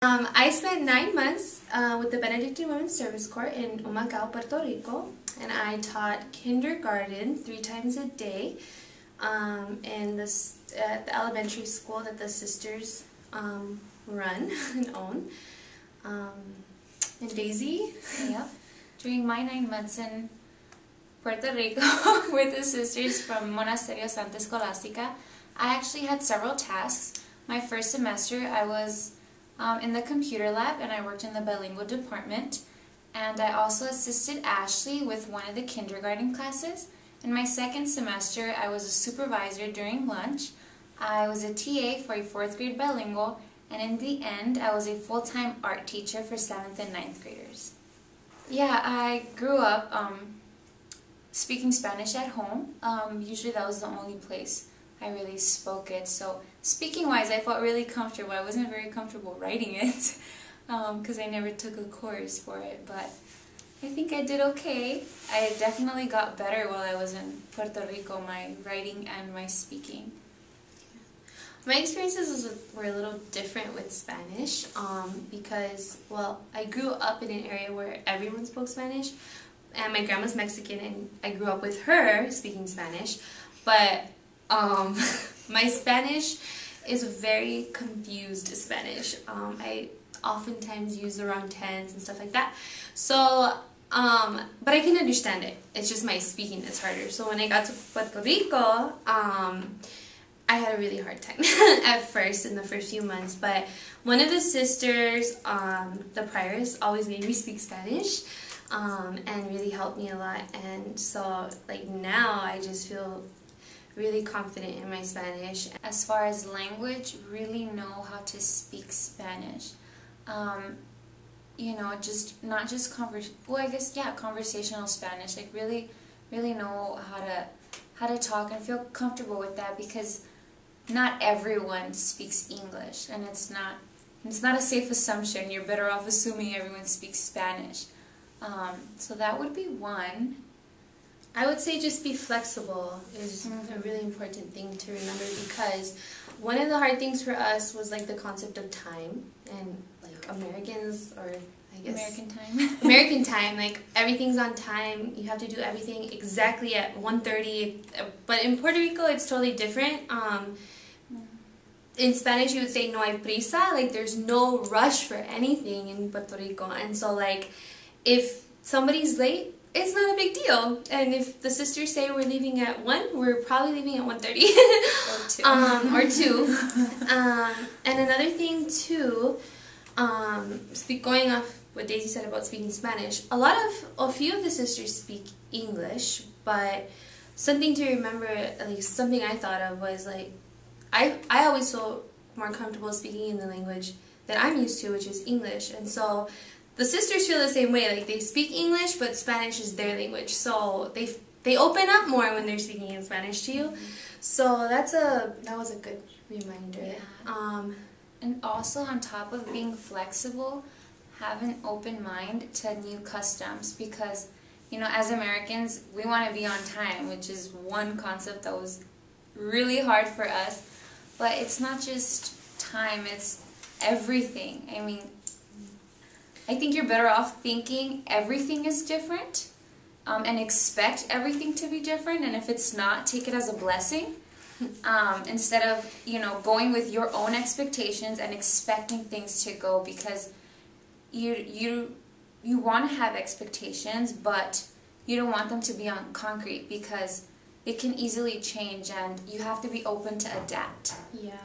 I spent 9 months with the Benedictine Women's Service Corps in Humacao, Puerto Rico, and I taught kindergarten 3 times a day in the elementary school that the sisters run and own. And Daisy? Yep. During my 9 months in Puerto Rico with the sisters from Monasterio Santa Escolastica, I actually had several tasks. My first semester I was in the computer lab and I worked in the bilingual department, and I also assisted Ashley with one of the kindergarten classes. In my second semester I was a supervisor during lunch, I was a TA for a 4th grade bilingual, and in the end I was a full-time art teacher for 7th and 9th graders. Yeah, I grew up speaking Spanish at home. Usually that was the only place I really spoke it. So speaking-wise, I felt really comfortable. I wasn't very comfortable writing it because I never took a course for it, but I think I did okay. I definitely got better while I was in Puerto Rico, my writing and my speaking. My experiences were a little different with Spanish because, well, I grew up in an area where everyone spoke Spanish, and my grandma's Mexican and I grew up with her speaking Spanish, but my Spanish is very confused Spanish. I oftentimes use the wrong tense and stuff like that. So, but I can understand it. It's just my speaking that's harder. So when I got to Puerto Rico, I had a really hard time at first, in the first few months, but one of the sisters, the prioress, always made me speak Spanish and really helped me a lot. And so, like, now I just feel really confident in my Spanish. As far as language, really know how to speak Spanish. You know, just not just conversational Spanish. Like really know how to talk and feel comfortable with that, because not everyone speaks English, and it's not a safe assumption. You're better off assuming everyone speaks Spanish. So that would be one. I would say just be flexible is a really important thing to remember, because one of the hard things for us was like the concept of time, and like Americans, or I guess American time, like everything's on time. You have to do everything exactly at 1:30. But in Puerto Rico it's totally different. In Spanish you would say no hay prisa, like there's no rush for anything in Puerto Rico. And so, like, if somebody's late, it's not a big deal. And if the sisters say we're leaving at 1, we're probably leaving at 1:30 or 2. And another thing too, going off what Daisy said about speaking Spanish, a few of the sisters speak English, but something to remember, at least something I thought of, was like, I always feel more comfortable speaking in the language that I'm used to, which is English. And so the sisters feel the same way. Like, they speak English, but Spanish is their language, so they open up more when they're speaking in Spanish to you. So that was a good reminder. Yeah. And also, on top of being flexible, have an open mind to new customs, because, you know, as Americans, we want to be on time, which is one concept that was really hard for us. But it's not just time, it's everything. I mean, I think you're better off thinking everything is different and expect everything to be different, and if it's not, take it as a blessing, instead of, you know, going with your own expectations and expecting things to go, because you want to have expectations, but you don't want them to be on concrete, because it can easily change and you have to be open to adapt. Yeah.